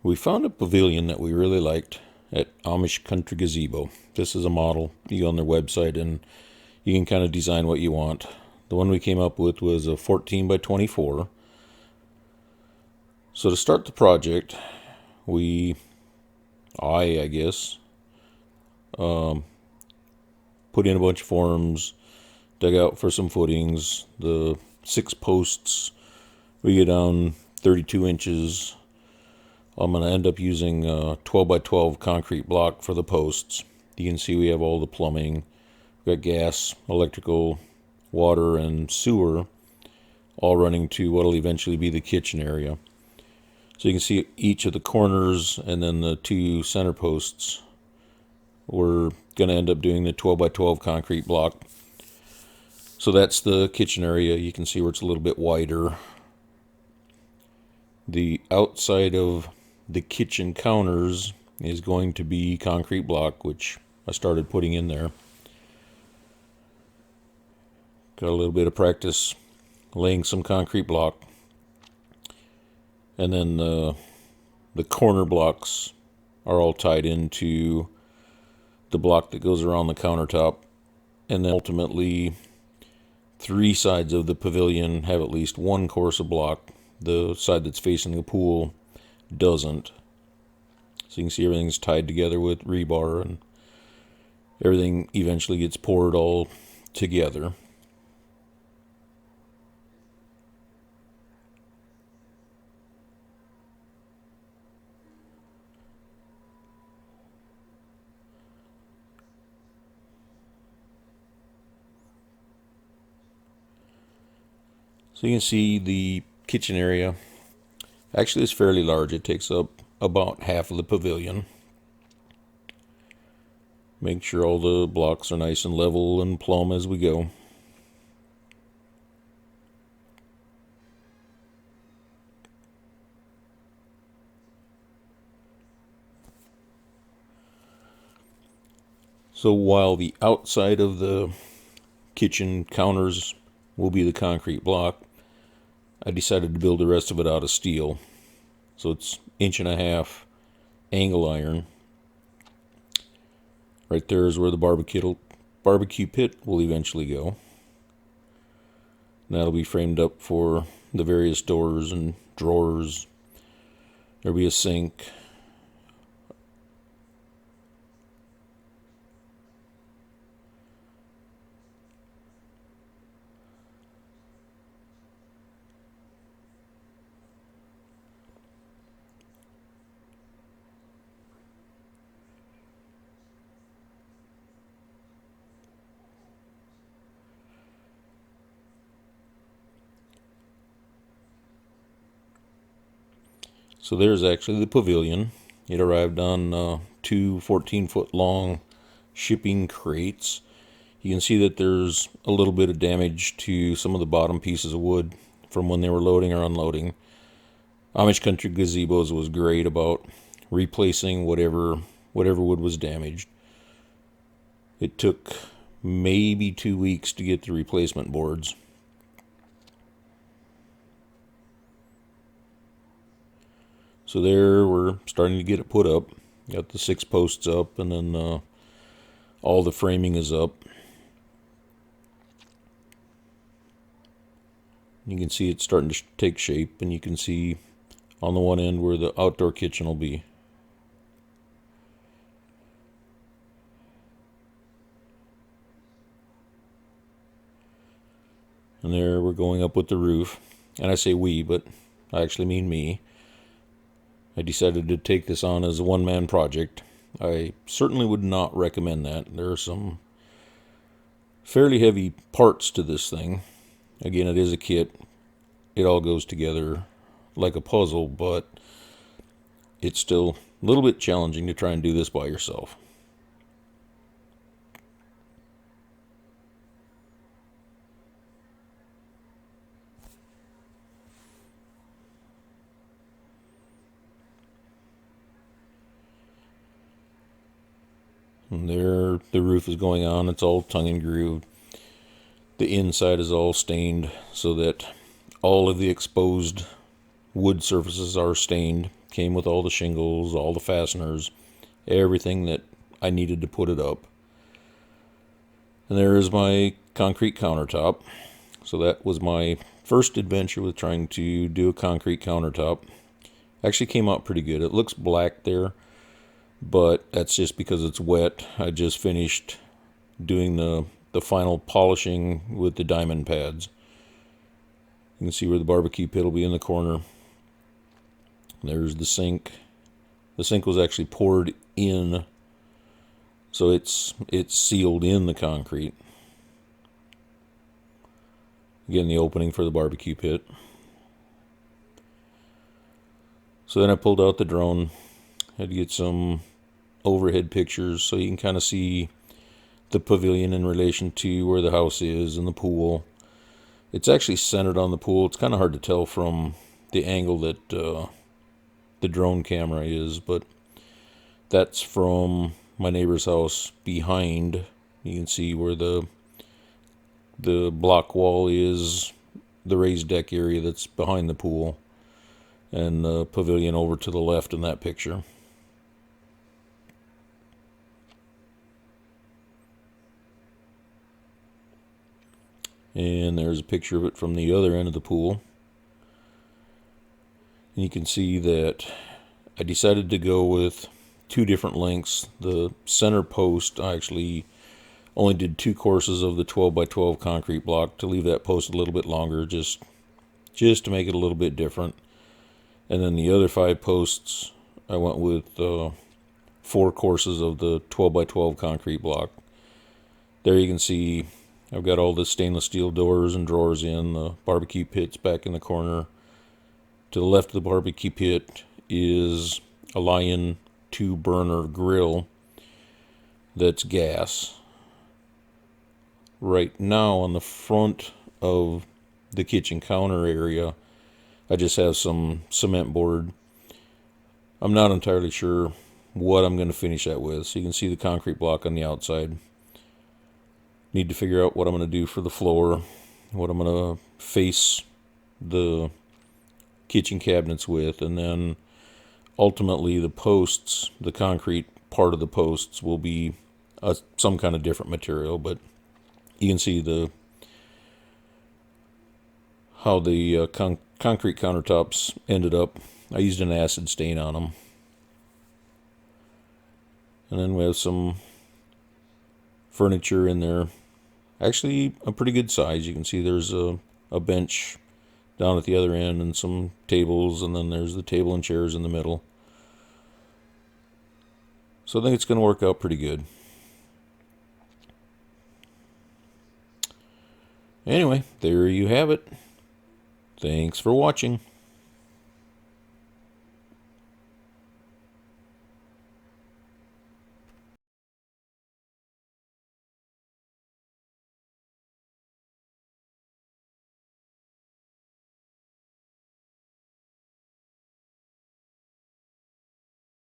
We found a pavilion that we really liked at Amish Country Gazebo. This is a model. You go on their website and you can kind of design what you want. The one we came up with was a 14 by 24. So to start the project, I guess, put in a bunch of forms, dug out for some footings. The 6 posts, we get down 32 inches. I'm going to end up using a 12 by 12 concrete block for the posts. You can see we have all the plumbing. We've got gas, electrical, water, and sewer all running to what will eventually be the kitchen area. So you can see each of the corners and then the 2 center posts. We're going to end up doing the 12 by 12 concrete block. So that's the kitchen area. You can see where it's a little bit wider. The outside of the kitchen counters is going to be concrete block, which I started putting in there. Got a little bit of practice laying some concrete block. And then the corner blocks are all tied into the block that goes around the countertop. And then ultimately 3 sides of the pavilion have at least 1 course of block. The side that's facing the pool doesn't. So you can see everything's tied together with rebar, and everything eventually gets poured all together. So you can see the kitchen area actually is fairly large. It takes up about half of the pavilion. Make sure all the blocks are nice and level and plumb as we go. So while the outside of the kitchen counters will be the concrete block, I decided to build the rest of it out of steel. So it's 1.5 angle iron. Right there is where the barbecue pit will eventually go. And that'll be framed up for the various doors and drawers. There'll be a sink. So there's actually the pavilion. It arrived on 2 14-foot long shipping crates. You can see that there's a little bit of damage to some of the bottom pieces of wood from when they were loading or unloading. Amish Country Gazebos was great about replacing whatever wood was damaged. It took maybe 2 weeks to get the replacement boards. So there, we're starting to get it put up. Got the 6 posts up, and then all the framing is up. You can see it's starting to take shape, and you can see on the one end where the outdoor kitchen will be. And there we're going up with the roof. And I say we, but I actually mean me. I decided to take this on as a one-man project. I certainly would not recommend that. There are some fairly heavy parts to this thing. Again, it is a kit. It all goes together like a puzzle, but it's still a little bit challenging to try and do this by yourself. And there, the roof is going on. It's all tongue and grooved. The inside is all stained so that all of the exposed wood surfaces are stained. Came with all the shingles, all the fasteners, everything that I needed to put it up. And there is my concrete countertop. So that was my first adventure with trying to do a concrete countertop. Actually came out pretty good. It looks black there, but that's just because it's wet. I just finished doing the final polishing with the diamond pads. You can see where the barbecue pit will be in the corner. There's the sink. The sink was actually poured in, so it's sealed in the concrete. Again, the opening for the barbecue pit. So then I pulled out the drone. Had to get some overhead pictures so you can kind of see the pavilion in relation to where the house is and the pool. It's actually centered on the pool. It's kind of hard to tell from the angle that the drone camera is, but that's from my neighbor's house behind. You can see where the block wall is, the raised deck area that's behind the pool, and the pavilion over to the left in that picture. And there's a picture of it from the other end of the pool. And you can see that I decided to go with two different lengths. The center post, I actually only did 2 courses of the 12 by 12 concrete block to leave that post a little bit longer, just to make it a little bit different. And then the other 5 posts, I went with 4 courses of the 12 by 12 concrete block. There you can see I've got all the stainless steel doors and drawers in. The barbecue pit's back in the corner. To the left of the barbecue pit is a Lion 2 burner grill that's gas. Right now on the front of the kitchen counter area, I just have some cement board. I'm not entirely sure what I'm going to finish that with. So you can see the concrete block on the outside. Need to figure out what I'm going to do for the floor, what I'm going to face the kitchen cabinets with, and then ultimately the posts, the concrete part of the posts will be some kind of different material, but you can see how the concrete countertops ended up. I used an acid stain on them. And then we have some furniture in there. Actually, a pretty good size. You can see there's a bench down at the other end and some tables, and then there's the table and chairs in the middle. So I think it's going to work out pretty good. Anyway, there you have it. Thanks for watching.